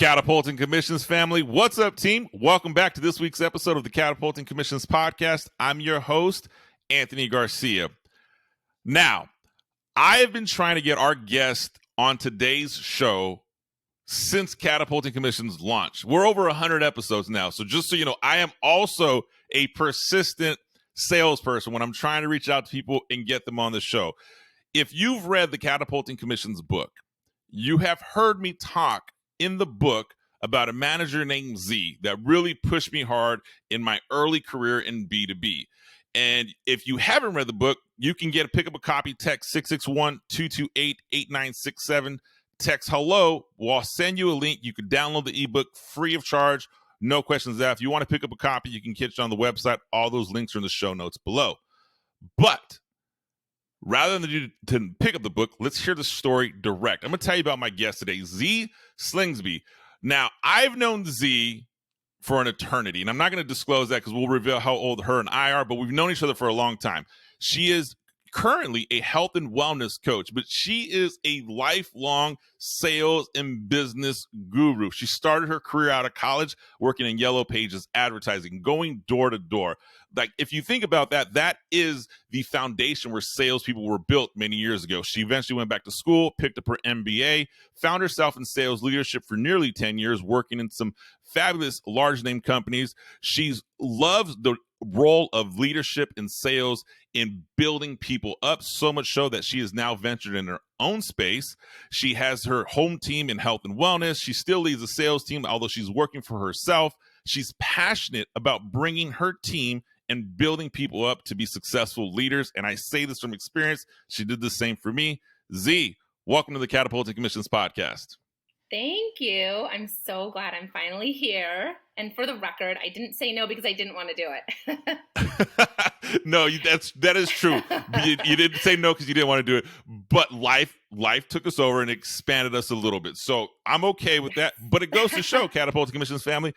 Catapulting Commissions family. What's up, team? Welcome back to this week's episode of the Catapulting Commissions podcast. I'm your host, Anthony Garcia. Now, I have been trying to get our guest on today's show since Catapulting Commissions launch. We're over 100 episodes now. So just so you know, I am also a persistent salesperson when I'm trying to reach out to people and get them on the show. If you've read the Catapulting Commissions book, you have heard me talk in the book about a manager named Zee that really pushed me hard in my early career in B2B. And if you haven't read the book, you can pick up a copy, text 661-228-8967, text hello. We'll send you a link. You can download the ebook free of charge, no questions asked. If you want to pick up a copy, you can catch it on the website. All those links are in the show notes below. But rather than to pick up the book, let's hear the story direct. I'm going to tell you about my guest today, Zee Slingsby. Now, I've known Zee for an eternity, and I'm not going to disclose that because we'll reveal how old her and I are, but we've known each other for a long time. She is currently a health and wellness coach, but she is a lifelong sales and business guru. She started her career out of college working in Yellow Pages advertising, going door to door. Like, if you think about that, that is the foundation where salespeople were built many years ago. She eventually went back to school, picked up her MBA, found herself in sales leadership for nearly 10 years, working in some fabulous large name companies. She loves the role of leadership in sales in building people up, so much so that she has now ventured in her own space. She has her home team in health and wellness. She still leads a sales team, although she's working for herself. She's passionate about bringing her team and building people up to be successful leaders. And I say this from experience. She did the same for me. Zee, welcome to the Catapulting Commissions podcast. Thank you. I'm so glad I'm finally here. And for the record, I didn't say no because I didn't want to do it. No, that is true. You didn't say no because you didn't want to do it. But life took us over and expanded us a little bit. So I'm okay with that. But it goes to show, Catapulting Commissions family,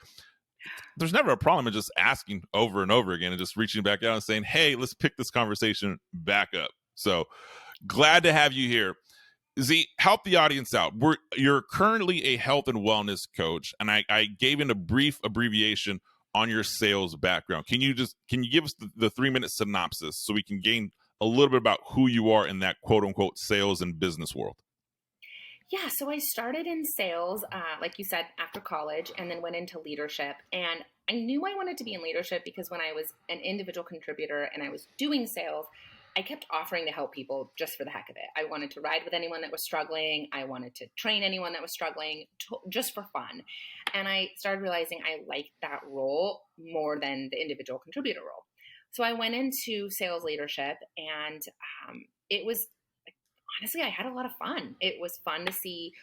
there's never a problem in just asking over and over again and just reaching back out and saying, hey, let's pick this conversation back up. So glad to have you here. Zee, help the audience out. You're currently a health and wellness coach, and I gave in a brief abbreviation on your sales background. Can you give us the 3-minute synopsis so we can gain a little bit about who you are in that quote unquote sales and business world? Yeah, so I started in sales, like you said, after college, and then went into leadership. And I knew I wanted to be in leadership because when I was an individual contributor and I was doing sales, I kept offering to help people just for the heck of it. I wanted to ride with anyone that was struggling. I wanted to train anyone that was struggling just for fun. And I started realizing I liked that role more than the individual contributor role. So I went into sales leadership, and it was, honestly, I had a lot of fun. It was fun to see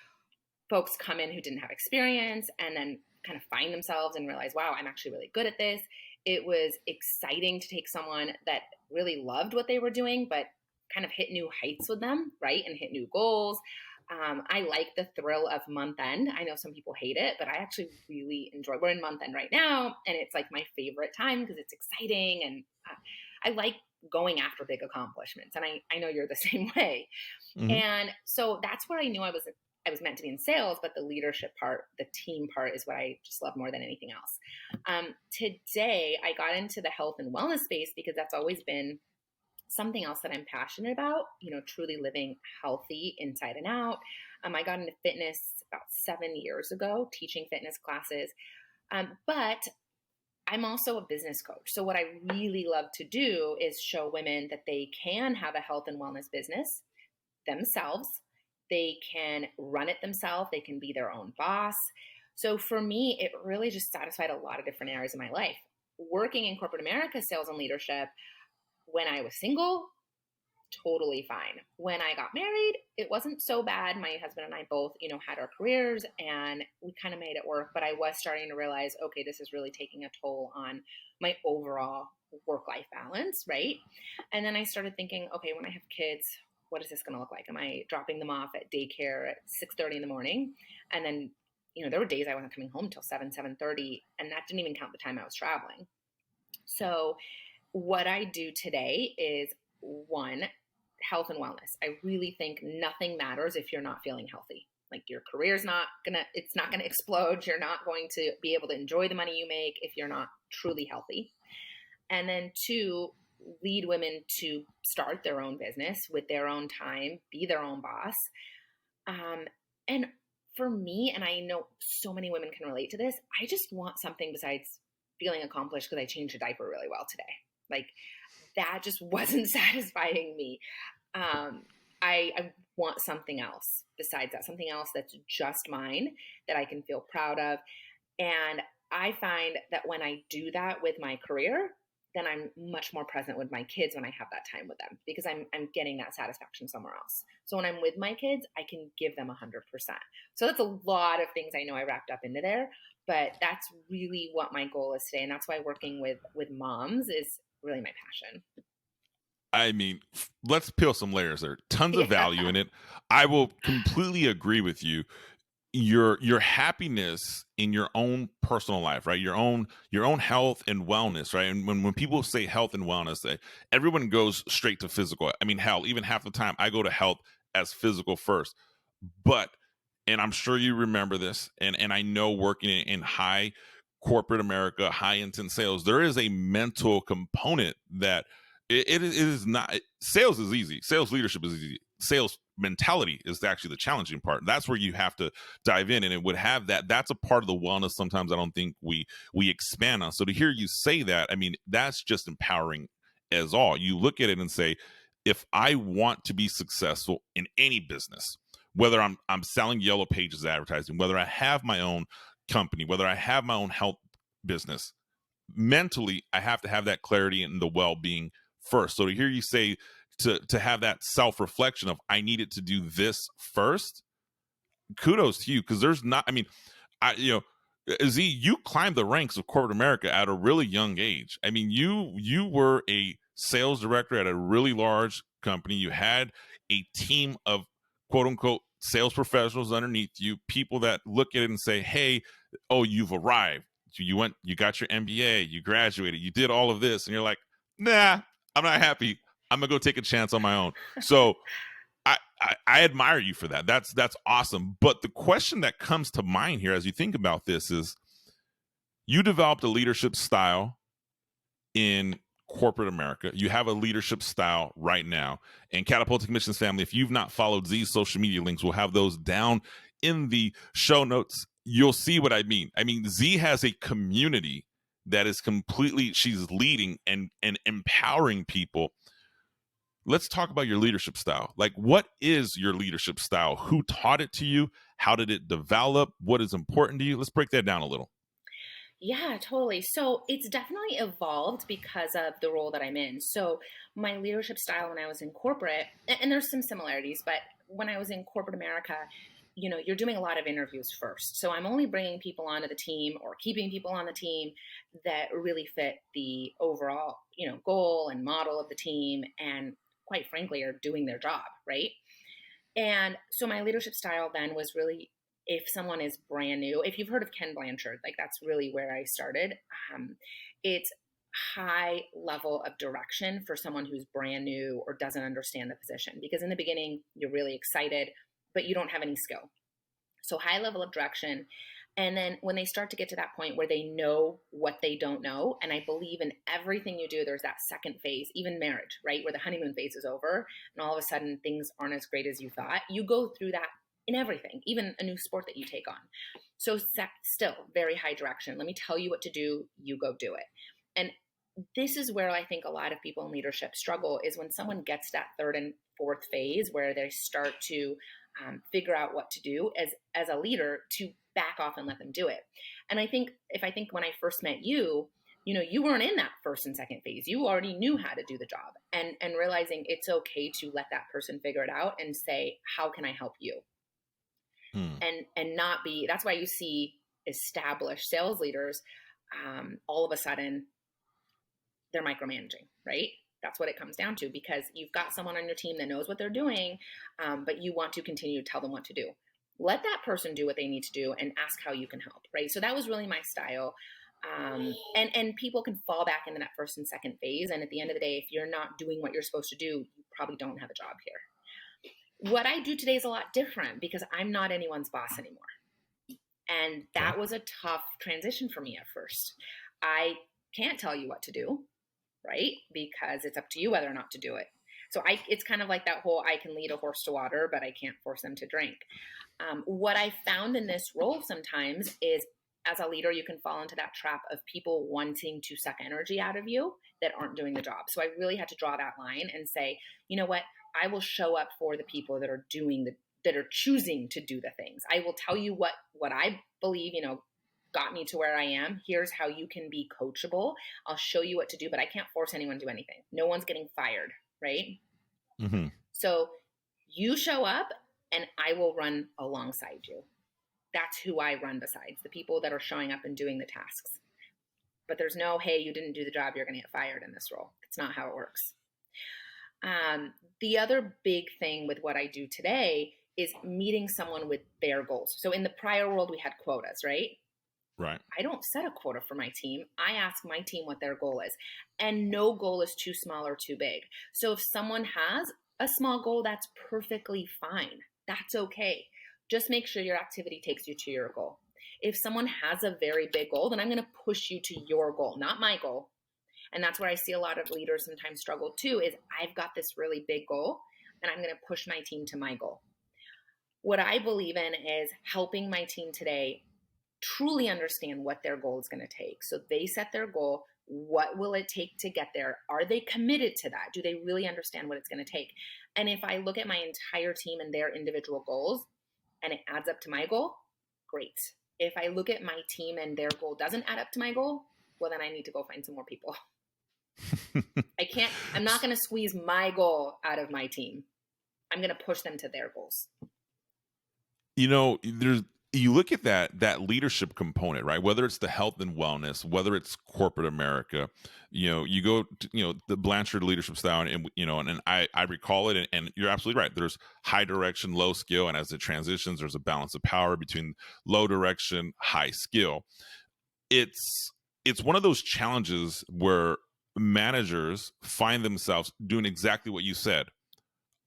folks come in who didn't have experience and then kind of find themselves and realize, wow, I'm actually really good at this. It was exciting to take someone that really loved what they were doing, but kind of hit new heights with them, right? And hit new goals. I like the thrill of month end. I know some people hate it, but I actually really enjoy. We're in month end right now, and it's like my favorite time because it's exciting, and I like going after big accomplishments. And I know you're the same way. Mm-hmm. And so that's where I knew I was meant to be in sales, but the leadership part, the team part, is what I just love more than anything else. Today, I got into the health and wellness space because that's always been something else that I'm passionate about, truly living healthy inside and out. I got into fitness about 7 years ago, teaching fitness classes. But I'm also a business coach. So what I really love to do is show women that they can have a health and wellness business themselves. They can run it themselves. They can be their own boss. So for me, it really just satisfied a lot of different areas of my life. Working in corporate America, sales and leadership, when I was single, totally fine. When I got married, it wasn't so bad. My husband and I both, had our careers and we kind of made it work. But I was starting to realize, okay, this is really taking a toll on my overall work-life balance, right? And then I started thinking, okay, when I have kids, what is this going to look like? Am I dropping them off at daycare at 6:30 in the morning? And then, there were days I wasn't coming home till 7:30, and that didn't even count the time I was traveling. So what I do today is, one, health and wellness. I really think nothing matters if you're not feeling healthy. Like your career's it's not gonna explode. You're not going to be able to enjoy the money you make if you're not truly healthy. And then 2, lead women to start their own business with their own time, be their own boss. And for me, and I know so many women can relate to this, I just want something besides feeling accomplished because I changed a diaper really well today. Like that just wasn't satisfying me. I want something else besides that, something else that's just mine that I can feel proud of. And I find that when I do that with my career, then I'm much more present with my kids when I have that time with them because I'm getting that satisfaction somewhere else. So when I'm with my kids, I can give them 100%. So that's a lot of things I know I wrapped up into there, but that's really what my goal is today. And that's why working with moms is really my passion. I mean, let's peel some layers there. Tons of value in it. I will completely agree with you. Your happiness in your own personal life, right? Your own health and wellness, right? And when people say health and wellness, everyone goes straight to physical. I mean, hell, even half the time I go to health as physical first. But, and I'm sure you remember this, and I know working in high corporate America, high intense sales, there is a mental component that it is not. Sales is easy. Sales leadership is easy. Sales mentality is actually the challenging part. That's where you have to dive in, and it would have that. That's a part of the wellness sometimes I don't think we expand on. So to hear you say that, I mean, that's just empowering as all. You look at it and say, if I want to be successful in any business, whether I'm selling Yellow Pages advertising, whether I have my own company, whether I have my own health business, mentally I have to have that clarity and the well-being first. So to hear you say to have that self-reflection of I needed to do this first, kudos to you, because there's not, I mean, Zee, you climbed the ranks of corporate America at a really young age. I mean, you were a sales director at a really large company. You had a team of quote unquote sales professionals underneath you, people that look at it and say, hey, oh, you've arrived. You got your MBA, you graduated, you did all of this, and you're like, nah, I'm not happy. I'm gonna go take a chance on my own. So I admire you for that. That's awesome. But the question that comes to mind here as you think about this is, you developed a leadership style in corporate America. You have a leadership style right now. And Catapulting Commissions family, if you've not followed Zee's social media links, we'll have those down in the show notes. You'll see what I mean. I mean, Zee has a community that is completely, she's leading and empowering people. Let's talk about your leadership style. Like, what is your leadership style? Who taught it to you? How did it develop? What is important to you? Let's break that down a little. Yeah, totally. So it's definitely evolved because of the role that I'm in. So my leadership style when I was in corporate, and there's some similarities, but when I was in corporate America, you're doing a lot of interviews first. So I'm only bringing people onto the team or keeping people on the team that really fit the overall, goal and model of the team and quite frankly are doing their job, right? And so my leadership style then was really, if someone is brand new, if you've heard of Ken Blanchard, like that's really where I started. It's high level of direction for someone who's brand new or doesn't understand the position, because in the beginning you're really excited, but you don't have any skill. So high level of direction. And then when they start to get to that point where they know what they don't know, and I believe in everything you do, there's that second phase, even marriage, right? Where the honeymoon phase is over and all of a sudden things aren't as great as you thought. You go through that in everything, even a new sport that you take on. So still very high direction. Let me tell you what to do. You go do it. And this is where I think a lot of people in leadership struggle, is when someone gets that third and fourth phase where they start to figure out what to do as a leader, to back off and let them do it. And I think when I first met you, you weren't in that first and second phase. You already knew how to do the job, and realizing it's okay to let that person figure it out and say, how can I help you? And not be, that's why you see established sales leaders, all of a sudden they're micromanaging, right? That's what it comes down to, because you've got someone on your team that knows what they're doing, but you want to continue to tell them what to do. Let that person do what they need to do and ask how you can help, right? So that was really my style. And people can fall back into that first and second phase. And at the end of the day, if you're not doing what you're supposed to do, you probably don't have a job here. What I do today is a lot different because I'm not anyone's boss anymore. And that was a tough transition for me at first. I can't tell you what to do, right? Because it's up to you whether or not to do it. So it's kind of like that whole, I can lead a horse to water, but I can't force them to drink. What I found in this role sometimes is, as a leader, you can fall into that trap of people wanting to suck energy out of you that aren't doing the job. So I really had to draw that line and say, you know what? I will show up for the people that are that are choosing to do the things. I will tell you what I believe, got me to where I am. Here's how you can be coachable. I'll show you what to do, but I can't force anyone to do anything. No one's getting fired, right? Mm-hmm. So you show up and I will run alongside you. That's who I run besides, the people that are showing up and doing the tasks. But there's no, hey, you didn't do the job, you're going to get fired in this role. It's not how it works. The other big thing with what I do today is meeting someone with their goals. So in the prior world, we had quotas, right? Right. I don't set a quota for my team. I ask my team what their goal is. And no goal is too small or too big. So if someone has a small goal, that's perfectly fine. That's okay. Just make sure your activity takes you to your goal. If someone has a very big goal, then I'm going to push you to your goal, not my goal. And that's where I see a lot of leaders sometimes struggle too, is I've got this really big goal and I'm going to push my team to my goal. What I believe in is helping my team today truly understand what their goal is going to take. So they set their goal. What will it take to get there? Are they committed to that? Do they really understand what it's going to take? And if I look at my entire team and their individual goals and it adds up to my goal, great. If I look at my team and their goal doesn't add up to my goal, well, then I need to go find some more people. I'm not going to squeeze my goal out of my team. I'm going to push them to their goals. You look at that leadership component, right? Whether it's the health and wellness, whether it's corporate America, you go to, the Blanchard leadership style, and I recall it, and you're absolutely right. There's high direction, low skill, and as it transitions, there's a balance of power between low direction, high skill. It's one of those challenges where managers find themselves doing exactly what you said.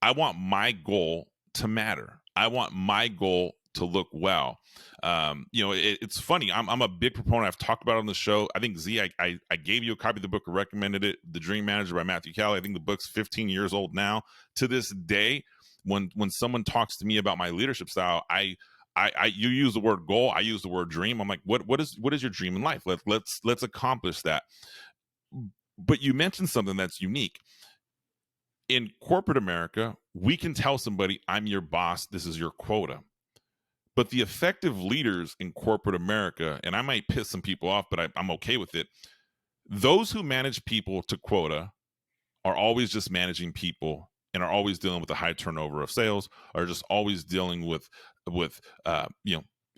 I want my goal to matter. I want my goal to look well. It's funny. I'm a big proponent. I've talked about it on the show. I think Zee, I gave you a copy of the book, recommended it, The Dream Manager by Matthew Calley. I think the book's 15 years old now. To this day, when someone talks to me about my leadership style, you use the word goal, I use the word dream. I'm like, what is your dream in life? Let's accomplish that. But you mentioned something that's unique. In corporate America, we can tell somebody, I'm your boss, this is your quota. But the effective leaders in corporate America, and I might piss some people off, but I'm okay with it, those who manage people to quota are always just managing people and are always dealing with a high turnover of sales, are just always dealing with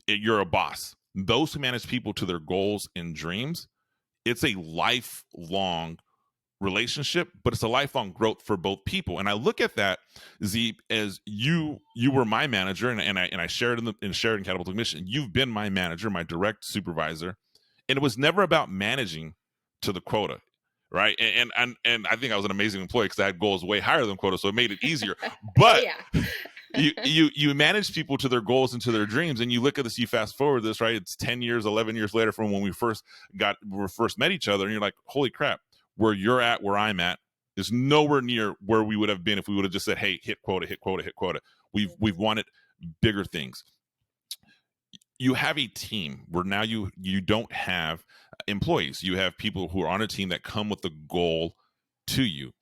you're a boss. Those who manage people to their goals and dreams, it's a lifelong relationship, but it's a lifelong growth for both people. And I look at that, Zee, as you were my manager, and I shared in Catapulting Commissions. You've been my manager, my direct supervisor, and it was never about managing to the quota, right? And I think I was an amazing employee because I had goals way higher than quota, so it made it easier. But you manage people to their goals and to their dreams, and you look at this, you fast forward this, right? It's 10 years, 11 years later from when we first met each other, and you're like, holy crap, where you're at, where I'm at, is nowhere near where we would have been if we would have just said, hey, hit quota, hit quota, hit quota. We've wanted bigger things. You have a team where now you don't have employees. You have people who are on a team that come with a goal to you,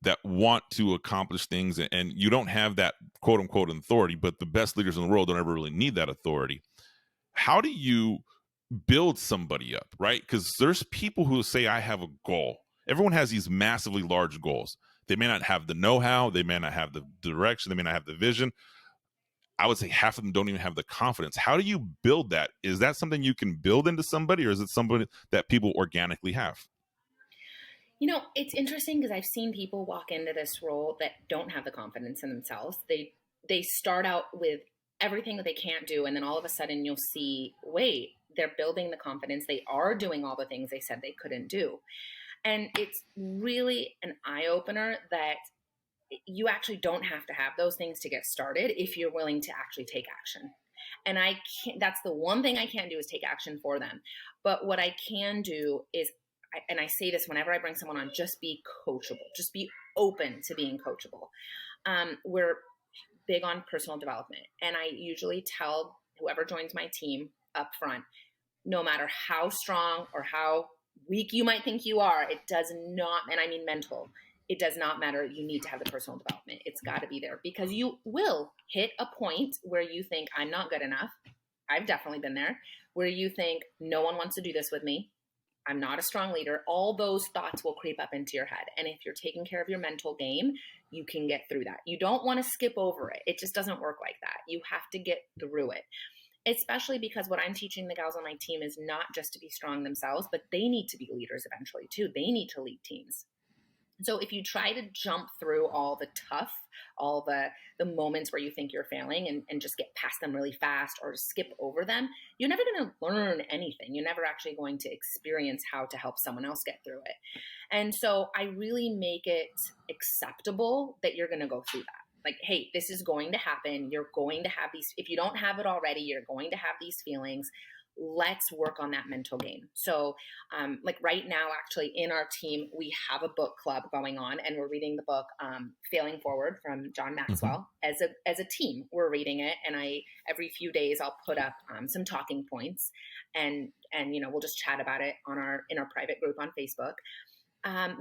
that want to accomplish things, and you don't have that quote unquote authority, but the best leaders in the world don't ever really need that authority. How do you build somebody up, right? Because there's people who say, I have a goal. Everyone has these massively large goals. They may not have the know-how, they may not have the direction, they may not have the vision. I would say half of them don't even have the confidence. How do you build that? Is that something you can build into somebody, or is it somebody that people organically have? It's interesting because I've seen people walk into this role that don't have the confidence in themselves. They start out with everything that they can't do, and then all of a sudden you'll see, wait, they're building the confidence. They are doing all the things they said they couldn't do. And it's really an eye-opener that you actually don't have to have those things to get started if you're willing to actually take action. And I can't, that's the one thing I can't do is take action for them. But what I can do is, and I say this whenever I bring someone on, just be coachable, just be open to being coachable. We're big on personal development. And I usually tell whoever joins my team up front, no matter how strong or how weak you might think you are, it does not, and I mean mental, it does not matter. You need to have the personal development. It's got to be there, because you will hit a point where you think, I'm not good enough. I've definitely been there, where you think, no one wants to do this with me. I'm not a strong leader. All those thoughts will creep up into your head. And if you're taking care of your mental game, you can get through that. You don't want to skip over it. It just doesn't work like that. You have to get through it. Especially because what I'm teaching the gals on my team is not just to be strong themselves, but they need to be leaders eventually too. They need to lead teams. So if you try to jump through all the tough, all the moments where you think you're failing and just get past them really fast or skip over them, you're never going to learn anything. You're never actually going to experience how to help someone else get through it. And so I really make it acceptable that you're going to go through that. Like, hey, this is going to happen. You're going to have these, if you don't have it already, you're going to have these feelings. Let's work on that mental game. So like right now, actually in our team, we have a book club going on, and we're reading the book Failing Forward from John Maxwell. As a team. We're reading it, and every few days I'll put up some talking points, and we'll just chat about it in our private group on Facebook.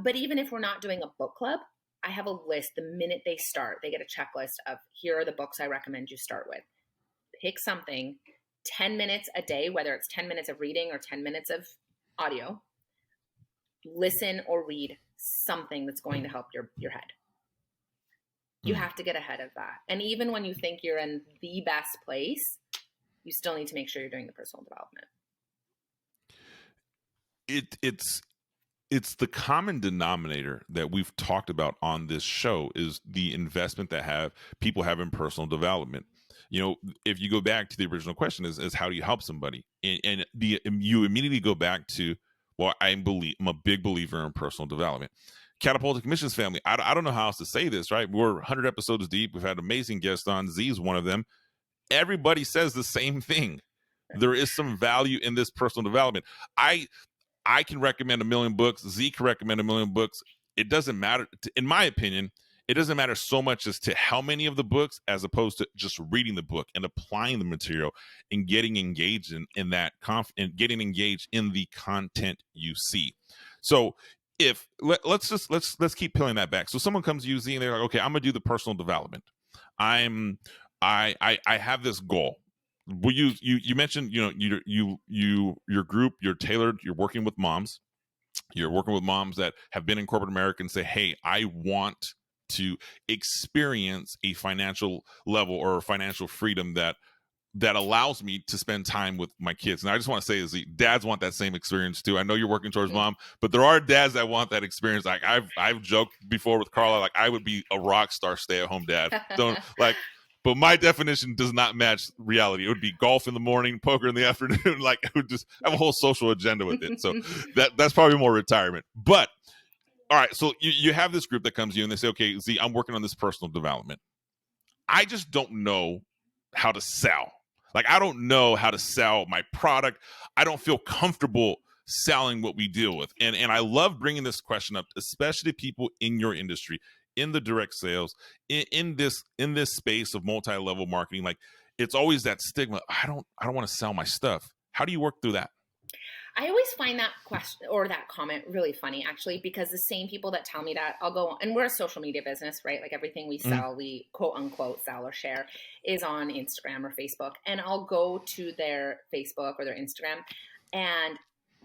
But even if we're not doing a book club, I have a list. The minute they start, they get a checklist of, here are the books I recommend you start with. Pick something, 10 minutes a day, whether it's 10 minutes of reading or 10 minutes of audio. Listen or read something that's going to help your head. You have to get ahead of that. And even when you think you're in the best place, you still need to make sure you're doing the personal development. It's the common denominator that we've talked about on this show, is the investment that people have in personal development. If you go back to the original question, is how do you help somebody? And you immediately go back to, well, I'm a big believer in personal development. Catapulting Commissions family, I don't know how else to say this, right? We're 100 episodes deep. We've had amazing guests on. Zee's one of them. Everybody says the same thing. There is some value in this personal development. I can recommend 1 million books. Zee can recommend 1 million books. It doesn't matter. In my opinion, it doesn't matter so much as to how many of the books, as opposed to just reading the book and applying the material and getting engaged in that and getting engaged in the content you see. So if let's keep peeling that back. So someone comes to you, Zee, and they're like, okay, I'm gonna do the personal development. I have this goal. Well, you mentioned, your group, you're tailored, you're working with moms. You're working with moms that have been in corporate America and say, hey, I want to experience a financial level or financial freedom that allows me to spend time with my kids. And I just want to say, is dads want that same experience too. I know you're working towards mom, but there are dads that want that experience. Like I've joked before with Carla, like I would be a rock star stay-at-home dad. But my definition does not match reality. It would be golf in the morning, poker in the afternoon. Like I would just have a whole social agenda with it. So that's probably more retirement. But all right, so you have this group that comes to you and they say, okay, Zee, I'm working on this personal development. I just don't know how to sell. Like I don't know how to sell my product. I don't feel comfortable selling what we deal with. And I love bringing this question up, especially people in your industry, in the direct sales, in this space of multi-level marketing. Like it's always that stigma. I don't want to sell my stuff. How do you work through that? I always find that question or that comment really funny, actually, because the same people that tell me that, I'll go, and we're a social media business, right? Like everything we sell, we quote unquote sell or share is on Instagram or Facebook. And I'll go to their Facebook or their Instagram and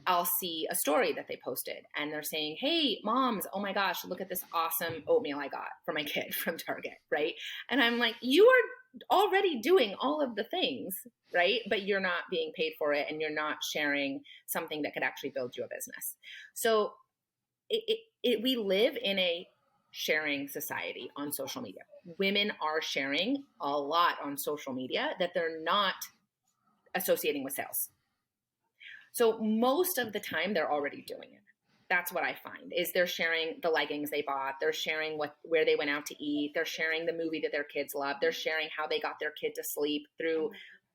I'll see a story that they posted and they're saying, hey, moms, oh my gosh, look at this awesome oatmeal I got for my kid from Target, right? And I'm like, you are already doing all of the things, right? But you're not being paid for it and you're not sharing something that could actually build you a business. So we live in a sharing society on social media. Women are sharing a lot on social media that they're not associating with sales. So most of the time they're already doing it. That's what I find is they're sharing the leggings they bought. They're sharing where they went out to eat. They're sharing the movie that their kids love. They're sharing how they got their kid to sleep through,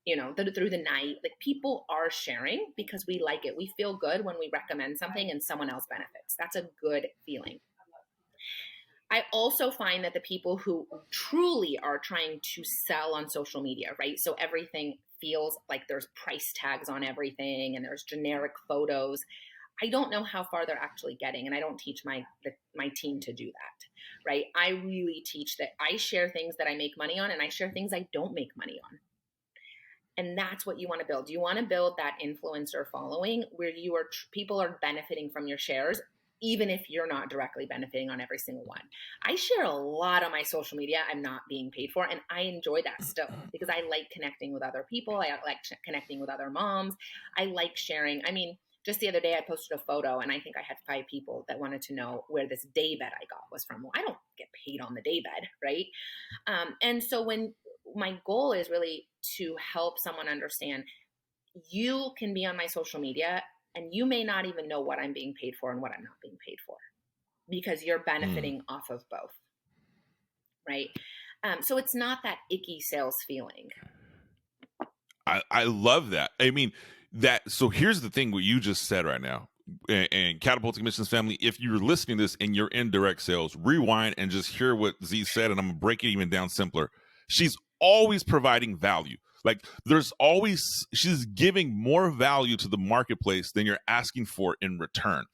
through the night. Like, people are sharing because we like it. We feel good when we recommend something and someone else benefits. That's a good feeling. I also find that the people who truly are trying to sell on social media, right? So everything feels like there's price tags on everything and there's generic photos. I don't know how far they're actually getting, and I don't teach my team to do that, right? I really teach that I share things that I make money on, and I share things I don't make money on. And that's what you want to build. You want to build that influencer following where people are benefiting from your shares, even if you're not directly benefiting on every single one. I share a lot on my social media I'm not being paid for, and I enjoy that still because I like connecting with other people. I like connecting with other moms. I like sharing. I mean, just the other day I posted a photo and I think I had 5 people that wanted to know where this daybed I got was from. Well, I don't get paid on the daybed, right? And so when my goal is really to help someone understand, you can be on my social media and you may not even know what I'm being paid for and what I'm not being paid for because you're benefiting off of both, right? So it's not that icky sales feeling. I love that. I mean, so here's the thing, what you just said right now, and Catapulting Commissions family, if you're listening to this and you're in direct sales, rewind and just hear what Zee said, and I'm gonna break it even down simpler. She's always providing value. Like, she's giving more value to the marketplace than you're asking for in return.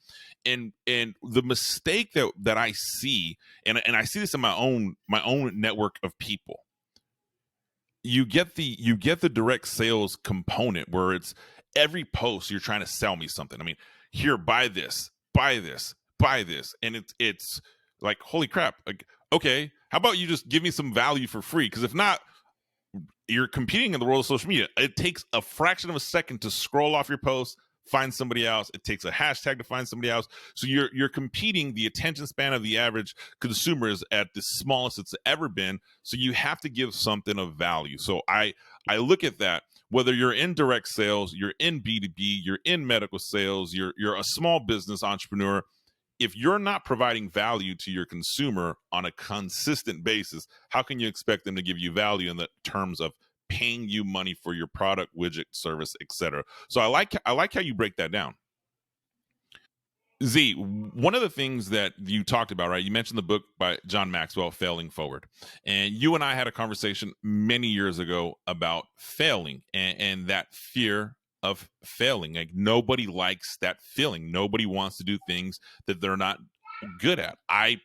And the mistake that I see, and I see this in my own network of people, you get the direct sales component where it's every post you're trying to sell me something. I mean, here, buy this, and it's like, holy crap, like, okay, how about you just give me some value for free? Because if not, you're competing in the world of social media. It takes a fraction of a second to scroll off your post, find somebody else. It takes a hashtag to find somebody else. So you're competing. The attention span of the average consumer is at the smallest it's ever been. So you have to give something of value. So I look at that. Whether you're in direct sales, you're in B2B, you're in medical sales, you're a small business entrepreneur. If you're not providing value to your consumer on a consistent basis, how can you expect them to give you value in the terms of paying you money for your product, widget, service, etc.? So I like how you break that down. Z, one of the things that you talked about, right? You mentioned the book by John Maxwell, Failing Forward. And you and I had a conversation many years ago about failing and that fear of failing. Like, nobody likes that feeling. Nobody wants to do things that they're not good at. I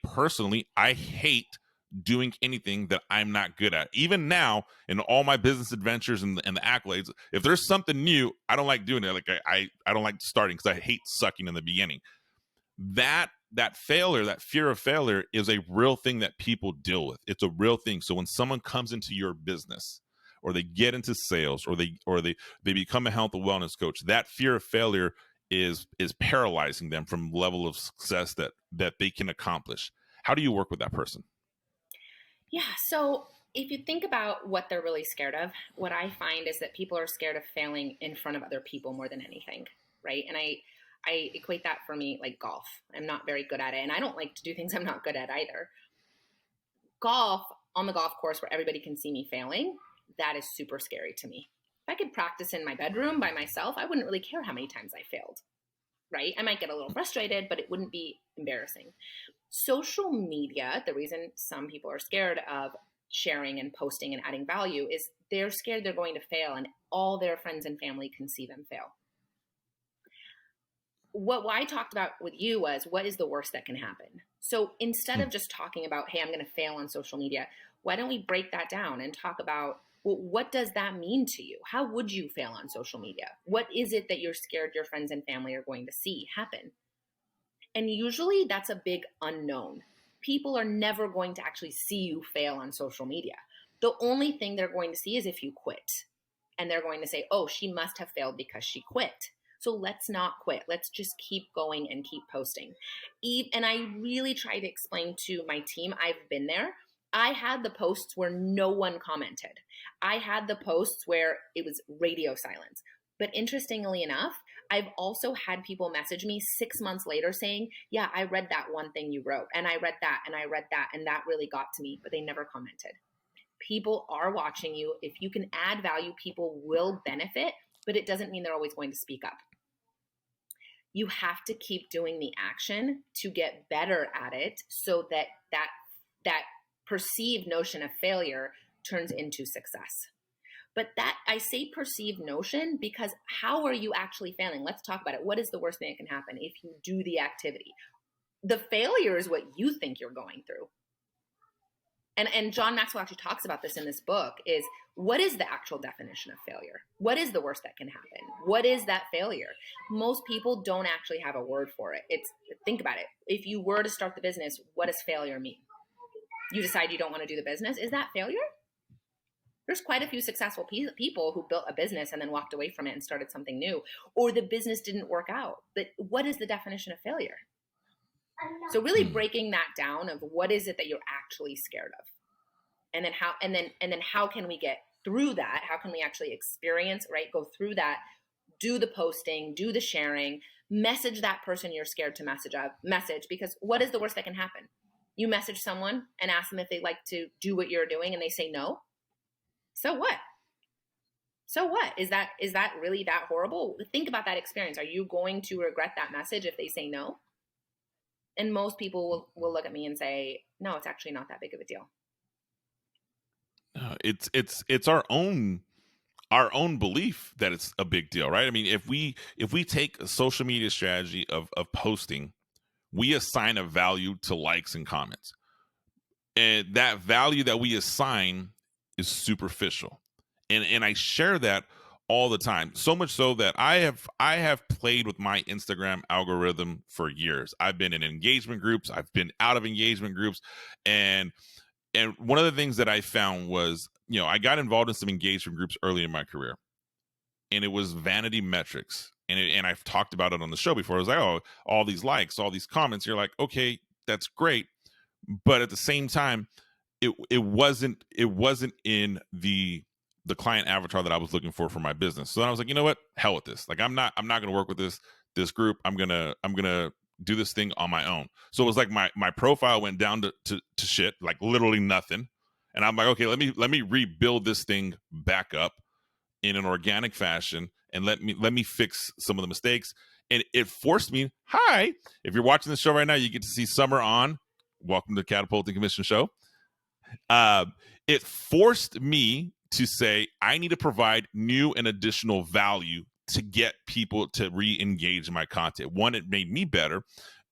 hate doing anything that I'm not good at. Even now, in all my business adventures and the accolades, if there's something new, I don't like doing it. Like, I don't like starting because I hate sucking in the beginning. That failure, that fear of failure, is a real thing that people deal with. It's a real thing. So when someone comes into your business, or they get into sales, or they become a health and wellness coach, that fear of failure is paralyzing them from level of success that they can accomplish. How do you work with that person? Yeah, so if you think about what they're really scared of, what I find is that people are scared of failing in front of other people more than anything, right? And I equate that for me like golf. I'm not very good at it, and I don't like to do things I'm not good at either. Golf, on the golf course where everybody can see me failing, that is super scary to me. If I could practice in my bedroom by myself, I wouldn't really care how many times I failed, right? I might get a little frustrated, but it wouldn't be embarrassing. Social media, the reason some people are scared of sharing and posting and adding value is they're scared they're going to fail and all their friends and family can see them fail. What I talked about with you was, what is the worst that can happen? So instead of just talking about, hey, I'm going to fail on social media, why don't we break that down and talk about, well, what does that mean to you? How would you fail on social media? What is it that you're scared your friends and family are going to see happen? And usually that's a big unknown. People are never going to actually see you fail on social media. The only thing they're going to see is if you quit. And they're going to say, oh, she must have failed because she quit. So let's not quit. Let's just keep going and keep posting. And I really try to explain to my team, I've been there. I had the posts where no one commented. I had the posts where it was radio silence. But interestingly enough, I've also had people message me 6 months later saying, yeah, I read that one thing you wrote, and I read that, and I read that, and that really got to me, but they never commented. People are watching you. If you can add value, people will benefit, but it doesn't mean they're always going to speak up. You have to keep doing the action to get better at it so that perceived notion of failure turns into success. But that, I say perceived notion because how are you actually failing? Let's talk about it. What is the worst thing that can happen if you do the activity? The failure is what you think you're going through. And John Maxwell actually talks about this in this book, is what is the actual definition of failure? What is the worst that can happen? What is that failure? Most people don't actually have a word for it. Think about it. If you were to start the business, what does failure mean? You decide you don't want to do the business. Is that failure? There's quite a few successful people who built a business and then walked away from it and started something new, or the business didn't work out. But what is the definition of failure? So really breaking that down of what is it that you're actually scared of, and then how can we get through that? How can we actually experience, right? Go through that, do the posting, do the sharing, message that person you're scared to message, because what is the worst that can happen? You message someone and ask them if they'd like to do what you're doing and they say no. So what? So what? Is that really that horrible? Think about that experience. Are you going to regret that message if they say no? And most people will look at me and say, no, it's actually not that big of a deal. It's our own belief that it's a big deal, right? I mean, if we take a social media strategy of posting, we assign a value to likes and comments. And that value that we assign is superficial. And I share that all the time. So much so that I have played with my Instagram algorithm for years. I've been in engagement groups, I've been out of engagement groups, and one of the things that I found was, I got involved in some engagement groups early in my career, and it was vanity metrics. And I've talked about it on the show before. I was like, oh, all these likes, all these comments. You're like, okay, that's great, but at the same time, it wasn't in the client avatar that I was looking for my business. So then I was like, you know what? Hell with this. Like, I'm not going to work with this group. I'm going to do this thing on my own. So it was like my profile went down to shit, like literally nothing. And I'm like, okay, let me rebuild this thing back up in an organic fashion, and let me fix some of the mistakes. And it forced me, hi, if you're watching the show right now, you get to see Summer on. Welcome to the Catapulting Commissions Show. It forced me to say, I need to provide new and additional value to get people to re-engage in my content. One, it made me better.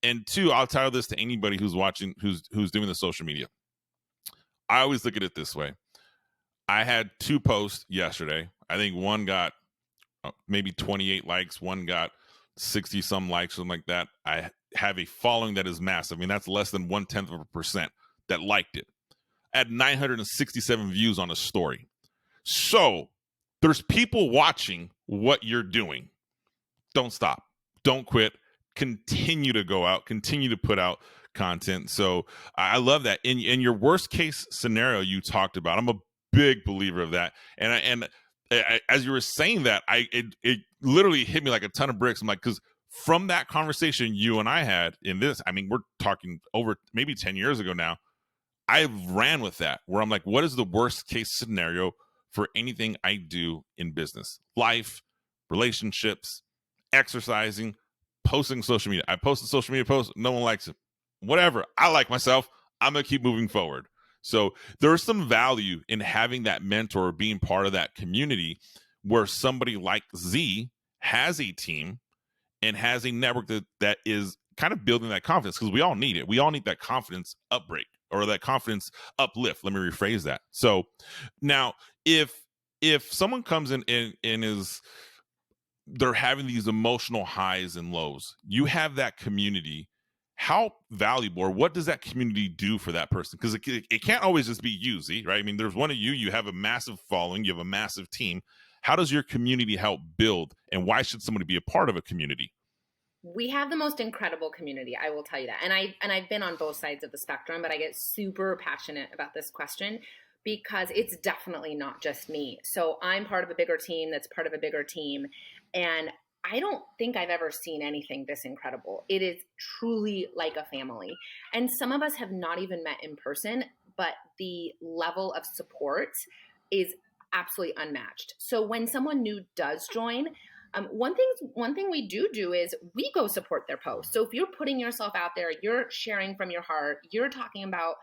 And two, I'll tell this to anybody who's watching, who's doing the social media. I always look at it this way. I had 2 posts yesterday. I think one got maybe 28 likes. One got 60 some likes, something like that. I have a following that is massive. I mean, that's less than 0.1% that liked it. I had 967 views on a story. So there's people watching what you're doing. Don't stop. Don't quit. Continue to go out. Continue to put out content. So I love that. In your worst case scenario you talked about, I'm a big believer of that. And as you were saying that, it literally hit me like a ton of bricks. I'm like, because from that conversation you and I had in this, I mean, we're talking over maybe 10 years ago now, I ran with that, where I'm like, what is the worst case scenario for anything I do in business? Life, relationships, exercising, posting social media. I post a social media post, no one likes it. Whatever. I like myself. I'm going to keep moving forward. So there's some value in having that mentor, being part of that community, where somebody like Zee has a team and has a network that is kind of building that confidence, because we all need it. We all need that confidence upbreak, or that confidence uplift. Let me rephrase that. So now if someone comes in and is, they're having these emotional highs and lows, you have that community. How valuable, or what does that community do for that person? Because it can't always just be you, Zee, right? I mean, there's one of you have a massive following, you have a massive team. How does your community help build, and why should somebody be a part of a community? We have the most incredible community, I will tell you that. And I've been on both sides of the spectrum, but I get super passionate about this question because it's definitely not just me. So I'm part of a bigger team that's part of a bigger team. And I don't think I've ever seen anything this incredible. It is truly like a family. And some of us have not even met in person, but the level of support is absolutely unmatched. So when someone new does join, one thing we do is we go support their posts. So if you're putting yourself out there, you're sharing from your heart, you're talking about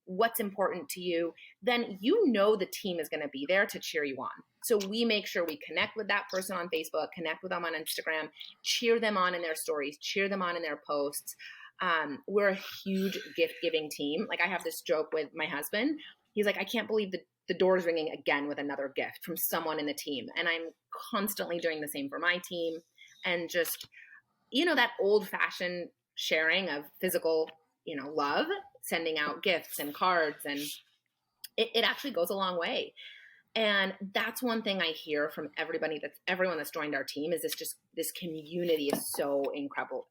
what's important to you, then you know the team is going to be there to cheer you on. So we make sure we connect with that person on Facebook, connect with them on Instagram, cheer them on in their stories, cheer them on in their posts. We're a huge gift giving team. Like I have this joke with my husband. He's like, I can't believe the door's ringing again with another gift from someone in the team. And I'm constantly doing the same for my team. And just, that old fashioned sharing of physical, love, sending out gifts and cards. And it actually goes a long way. And that's one thing I hear from everyone that's joined our team is this community is so incredible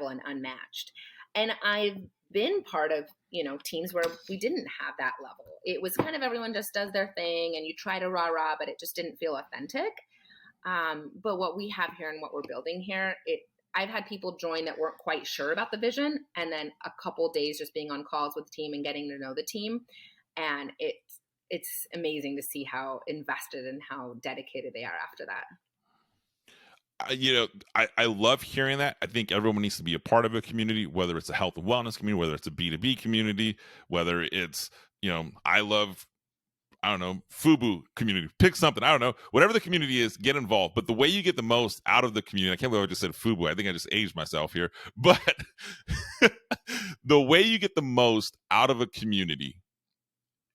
and unmatched. And I've been part of, teams where we didn't have that level. It was kind of everyone just does their thing and you try to rah-rah, but it just didn't feel authentic. But what we have here and what we're building here, I've had people join that weren't quite sure about the vision. And then a couple days just being on calls with the team and getting to know the team. And it's amazing to see how invested and how dedicated they are after that. I love hearing that. I think everyone needs to be a part of a community, whether it's a health and wellness community, whether it's a B2B community, whether it's, I love, I don't know, FUBU community, pick something. I don't know, whatever the community is, get involved. But the way you get the most out of the community, I can't believe I just said FUBU. I think I just aged myself here. But the way you get the most out of a community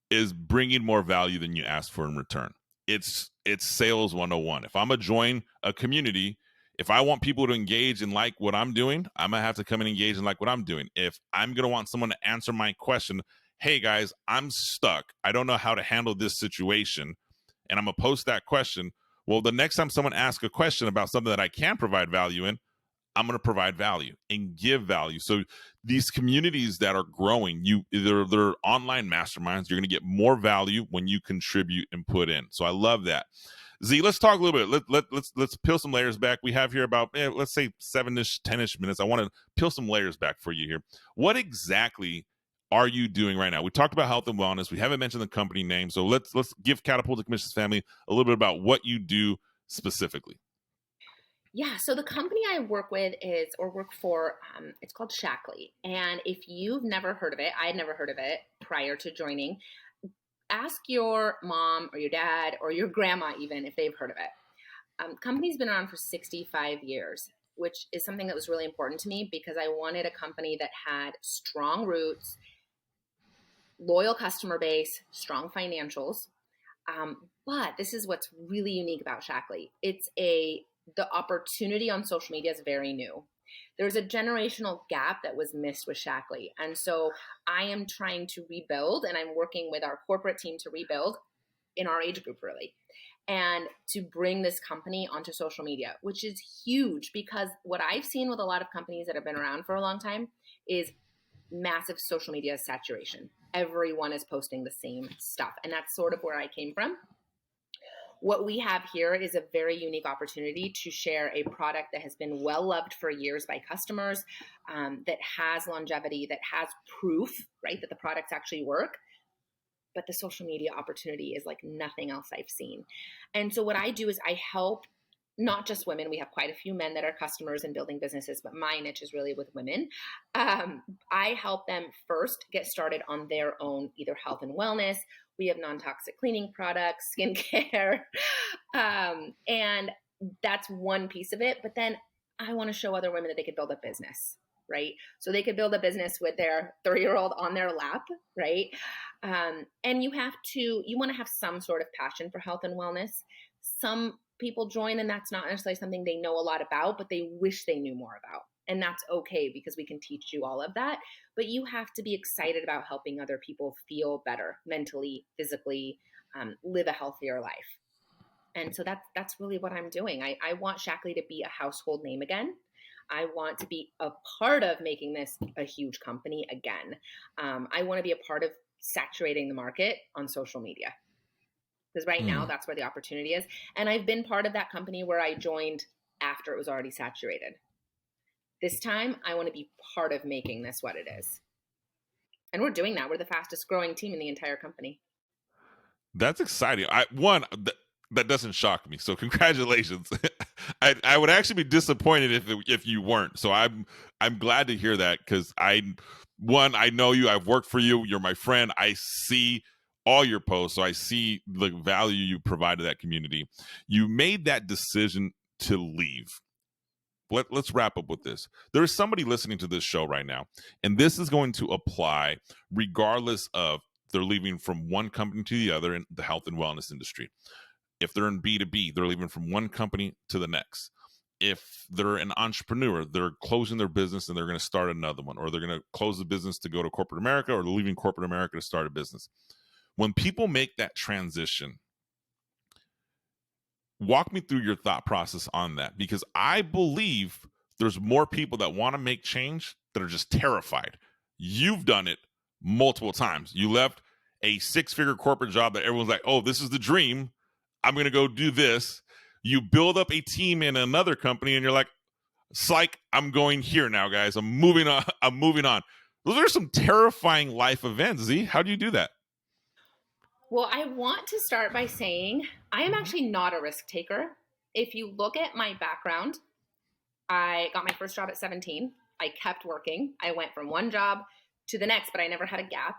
is bringing more value than you ask for in return. It's sales 101. If I'm going to join a community, if I want people to engage and like what I'm doing, I'm going to have to come and engage and like what I'm doing. If I'm going to want someone to answer my question, hey guys, I'm stuck, I don't know how to handle this situation, and I'm going to post that question. Well, the next time someone asks a question about something that I can provide value in, I'm going to provide value and give value. So these communities that are growing, they're online masterminds. You're going to get more value when you contribute and put in. So I love that. Zee, let's talk a little bit. Let's peel some layers back. We have here about, let's say 7-ish, 10-ish minutes. I want to peel some layers back for you here. What exactly are you doing right now? We talked about health and wellness. We haven't mentioned the company name. So let's give Catapulting Commissions family a little bit about what you do specifically. Yeah, so the company I work for, it's called Shaklee. And if you've never heard of it, I had never heard of it prior to joining, ask your mom or your dad or your grandma even if they've heard of it. Company's been around for 65 years, which is something that was really important to me because I wanted a company that had strong roots, loyal customer base, strong financials. But this is what's really unique about Shaklee. The opportunity on social media is very new. There's a generational gap that was missed with Shaklee. And so I am trying to rebuild, and I'm working with our corporate team to rebuild in our age group, really, and to bring this company onto social media, which is huge because what I've seen with a lot of companies that have been around for a long time is massive social media saturation. Everyone is posting the same stuff. And that's sort of where I came from. What we have here is a very unique opportunity to share a product that has been well loved for years by customers, that has longevity, that has proof, right, that the products actually work. But the social media opportunity is like nothing else I've seen. And so what I do is I help not just women. We have quite a few men that are customers and building businesses, but my niche is really with women. I help them first get started on their own, either health and wellness. We have non-toxic cleaning products, skincare. And that's one piece of it. But then I want to show other women that they could build a business, right? So they could build a business with their 3-year-old on their lap, right? And you want to have some sort of passion for health and wellness. Some people join and that's not necessarily something they know a lot about, but they wish they knew more about. And that's okay because we can teach you all of that. But you have to be excited about helping other people feel better mentally, physically, live a healthier life. And so that's really what I'm doing. I want Shaklee to be a household name again. I want to be a part of making this a huge company again. I want to be a part of saturating the market on social media. Because right now, Mm. that's where the opportunity is. And I've been part of that company where I joined after it was already saturated. This time, I want to be part of making this what it is. And we're doing that. We're the fastest growing team in the entire company. That's exciting. That doesn't shock me. So congratulations. I would actually be disappointed if you weren't. So I'm glad to hear that, because I know you. I've worked for you. You're my friend. I see all your posts, so I see the value you provide to that community. You made that decision to leave. Let's wrap up with this. There is somebody listening to this show right now, and this is going to apply regardless of they're leaving from one company to the other in the health and wellness industry. If they're in B2B, they're leaving from one company to the next. If they're an entrepreneur, they're closing their business and they're going to start another one, or they're going to close the business to go to corporate America, or they're leaving corporate America to start a business. When people make that transition, walk me through your thought process on that, because I believe there's more people that want to make change that are just terrified. You've done it multiple times. You left a 6-figure corporate job that everyone's like, oh, this is the dream. I'm going to go do this. You build up a team in another company and you're like, psych, I'm going here now, guys. I'm moving on. Those are some terrifying life events, Z. How do you do that? Well, I want to start by saying I am actually not a risk taker. If you look at my background, I got my first job at 17. I kept working. I went from one job to the next, but I never had a gap.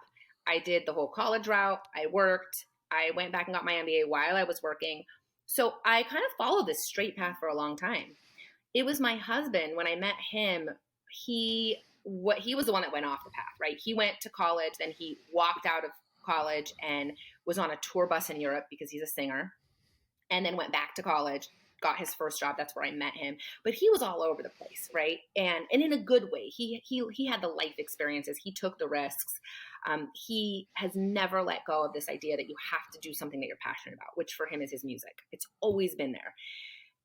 I did the whole college route. I worked. I went back and got my MBA while I was working. So I kind of followed this straight path for a long time. It was my husband, when I met him, he was the one that went off the path, right? He went to college, then he walked out of college and was on a tour bus in Europe because he's a singer, and then went back to college, got his first job. That's where I met him. But he was all over the place, right? And in a good way. He had the life experiences. He took the risks. He has never let go of this idea that you have to do something that you're passionate about, which for him is his music. It's always been there.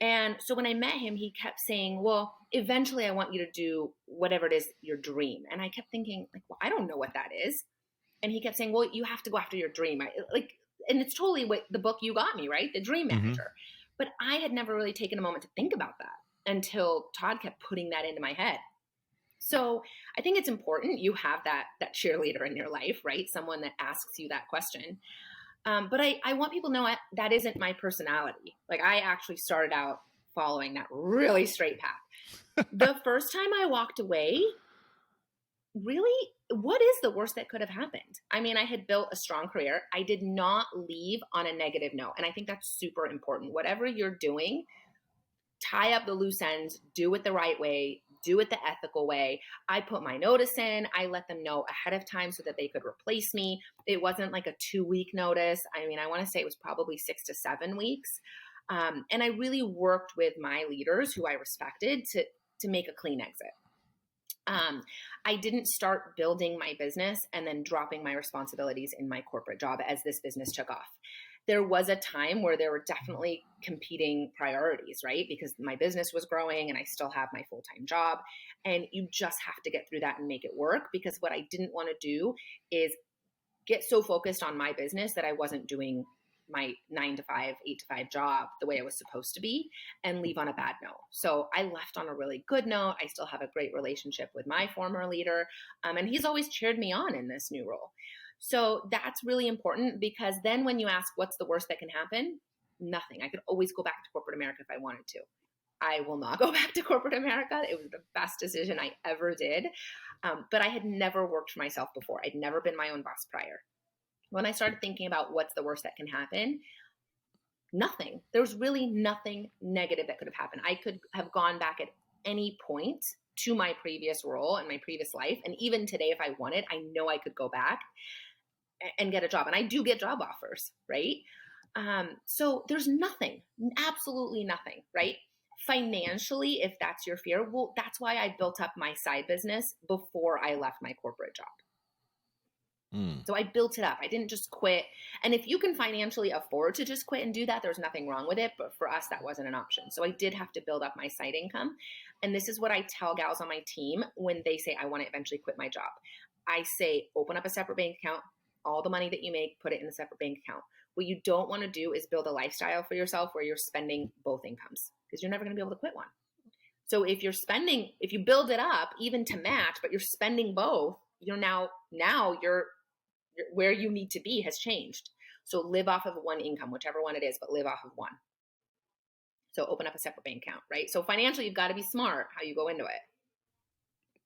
And so when I met him, he kept saying, well, eventually I want you to do whatever it is, your dream. And I kept thinking, like, well, I don't know what that is. And he kept saying, well, you have to go after your dream. And it's totally what the book you got me, right? The Dream Manager. But I had never really taken a moment to think about that until Todd kept putting that into my head. So I think it's important you have that cheerleader in your life, right? Someone that asks you that question. But I want people to know that isn't my personality. Like, I actually started out following that really straight path. The first time I walked away, really, what is the worst that could have happened? I mean, I had built a strong career. I did not leave on a negative note. And I think that's super important. Whatever you're doing, tie up the loose ends, do it the right way, do it the ethical way. I put my notice in. I let them know ahead of time so that they could replace me. It wasn't like a 2-week notice. I mean, I want to say it was probably 6 to 7 weeks. And I really worked with my leaders who I respected to make a clean exit. I didn't start building my business and then dropping my responsibilities in my corporate job as this business took off. There was a time where there were definitely competing priorities, right? Because my business was growing and I still have my full-time job. And you just have to get through that and make it work, because what I didn't want to do is get so focused on my business that I wasn't doing my 9 to 5, 8 to 5 job the way it was supposed to be and leave on a bad note. So I left on a really good note. I still have a great relationship with my former leader. And he's always cheered me on in this new role. So that's really important, because then when you ask what's the worst that can happen, nothing. I could always go back to corporate America if I wanted to. I will not go back to corporate America. It was the best decision I ever did. But I had never worked for myself before. I'd never been my own boss prior. When I started thinking about what's the worst that can happen, nothing. There was really nothing negative that could have happened. I could have gone back at any point to my previous role and my previous life. And even today, if I wanted, I know I could go back and get a job. And I do get job offers, right? So there's nothing, absolutely nothing, right? Financially, if that's your fear, well, that's why I built up my side business before I left my corporate job. So I built it up. I didn't just quit. And if you can financially afford to just quit and do that, there's nothing wrong with it. But for us, that wasn't an option. So I did have to build up my side income. And this is what I tell gals on my team when they say, I want to eventually quit my job. I say, open up a separate bank account, All the money that you make, put it in a separate bank account. What you don't want to do is build a lifestyle for yourself where you're spending both incomes, because you're never going to be able to quit one. So if you build it up even to match, but you're spending both, you're now you're where you need to be has changed. So live off of one income, whichever one it is, but live off of one. So open up a separate bank account, right? So financially, you've got to be smart how you go into it.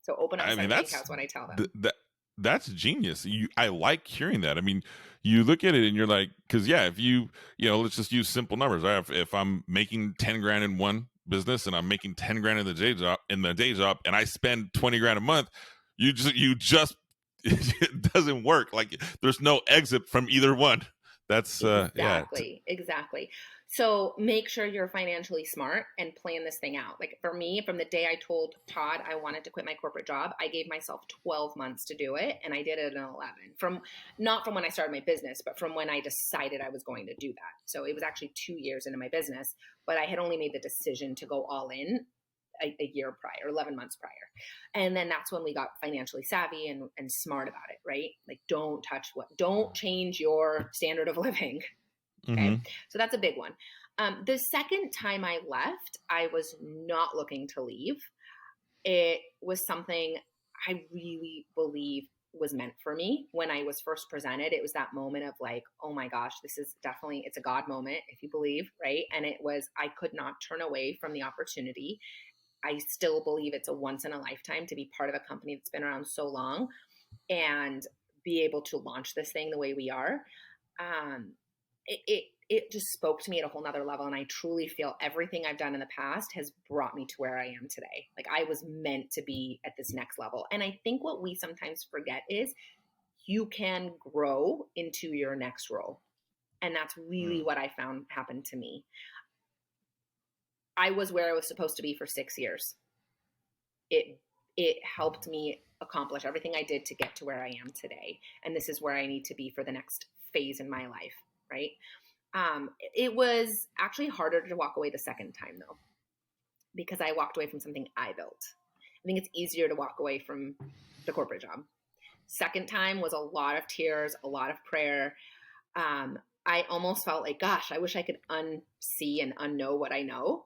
So open up a separate bank account is what I tell them. That's genius. I like hearing that. I mean, you look at it and you're like, because if let's just use simple numbers. Right? If I'm making 10 grand in one business and I'm making 10 grand in the day job, and I spend 20 grand a month, you just it doesn't work. Like there's no exit from either one. That's exactly. So make sure you're financially smart and plan this thing out. Like for me, from the day I told Todd I wanted to quit my corporate job, I gave myself 12 months to do it. And I did it in 11, not from when I started my business, but from when I decided I was going to do that. So it was actually 2 years into my business, but I had only made the decision to go all in a year prior, 11 months prior. And then that's when we got financially savvy and smart about it, right? Like don't change your standard of living. Okay. Mm-hmm. So that's a big one. The second time I left, I was not looking to leave. It was something I really believe was meant for me. When I was first presented, it was that moment of like, oh my gosh, it's a God moment, if you believe, right? And I could not turn away from the opportunity. I still believe it's a once in a lifetime to be part of a company that's been around so long and be able to launch this thing the way we are. It just spoke to me at a whole nother level. And I truly feel everything I've done in the past has brought me to where I am today. Like I was meant to be at this next level. And I think what we sometimes forget is you can grow into your next role. And that's really what I found happened to me. I was where I was supposed to be for 6 years. It helped me accomplish everything I did to get to where I am today. And this is where I need to be for the next phase in my life, right? It was actually harder to walk away the second time though, because I walked away from something I built. I think it's easier to walk away from the corporate job. Second time was a lot of tears, a lot of prayer. I almost felt like, gosh, I wish I could unsee and unknow what I know,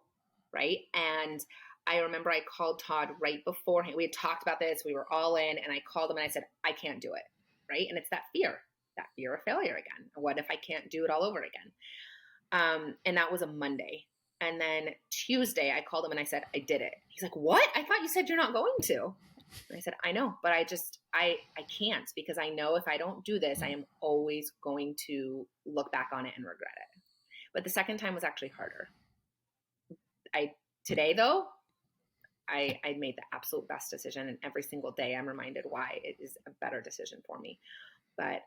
right? And I remember I called Todd right beforehand. We had talked about this. We were all in, and I called him and I said, I can't do it, right? And it's that fear of failure again. What if I can't do it all over again? And that was a Monday. And then Tuesday, I called him and I said, I did it. He's like, what? I thought you said you're not going to. And I said, I know, but I can't, because I know if I don't do this, I am always going to look back on it and regret it. But the second time was actually harder. Today though, I made the absolute best decision, and every single day I'm reminded why it is a better decision for me. But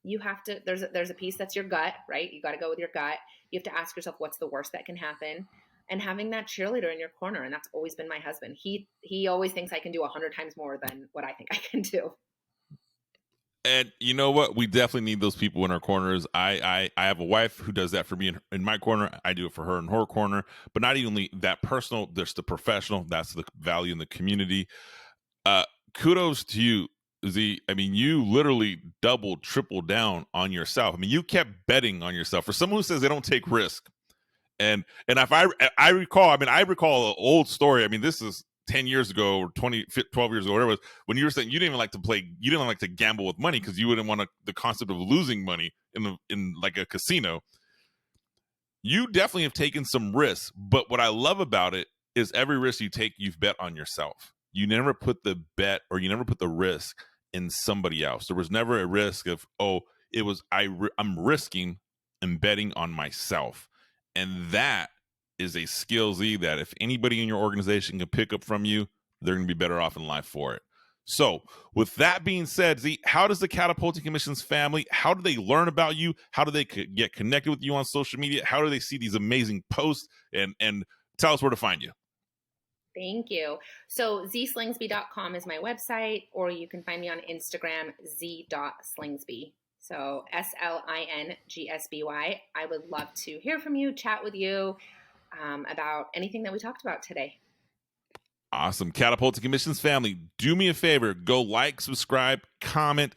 you have to, there's a piece that's your gut, right? You got to go with your gut. You have to ask yourself, what's the worst that can happen? And having that cheerleader in your corner. And that's always been my husband. He always thinks I can do 100 times more than what I think I can do. And you know what? We definitely need those people in our corners. I have a wife who does that for me in my corner. I do it for her in her corner. But not only that personal, there's the professional. That's the value in the community. Kudos to you, Zee. I mean, you literally doubled, tripled down on yourself. I mean, you kept betting on yourself. For someone who says they don't take risk, and if I recall an old story. I mean, this is 10 years ago or 12 years ago, whatever it was, when you were saying you didn't even like to gamble with money because you wouldn't want the concept of losing money in like a casino. You definitely have taken some risks, but what I love about it is every risk you take, you've bet on yourself. You never put the bet or you never put the risk in somebody else. There was never a risk of, I'm risking and betting on myself. And that is a skill, Zee, that if anybody in your organization can pick up from you, they're going to be better off in life for it. So with that being said, Zee, how does the Catapulting Commissions family, how do they learn about you? How do they get connected with you on social media? How do they see these amazing posts? And tell us where to find you. Thank you. So zeeslingsby.com is my website, or you can find me on Instagram, zee.slingsby. So SLINGSBY. I would love to hear from you, chat with you about anything that we talked about today. Awesome. Catapulting Commissions family, do me a favor. Go like, subscribe, comment,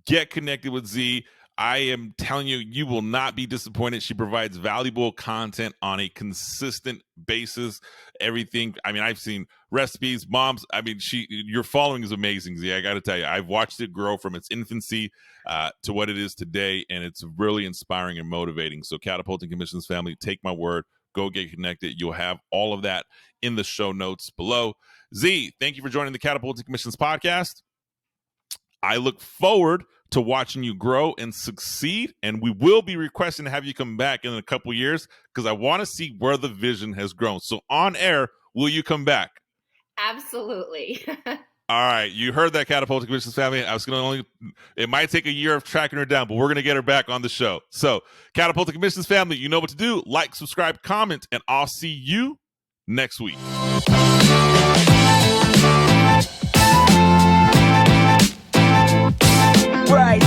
Get connected with Zee. I am telling you, you will not be disappointed. She provides valuable content on a consistent basis. Everything. I mean, I've seen recipes, moms. I mean, your following is amazing, Zee. I got to tell you, I've watched it grow from its infancy to what it is today, and it's really inspiring and motivating. So, Catapulting Commissions family, take my word. Go get connected. You'll have all of that in the show notes below. Zee, thank you for joining the Catapulting Commissions podcast. I look forward to watching you grow and succeed, and we will be requesting to have you come back in a couple years because I want to see where the vision has grown. So on air, will you come back? Absolutely. All right, you heard that, Catapulting Commissions family. It might take a year of tracking her down, but we're going to get her back on the show. So, Catapulting Commissions family, you know what to do. Like, subscribe, comment, and I'll see you next week. Right.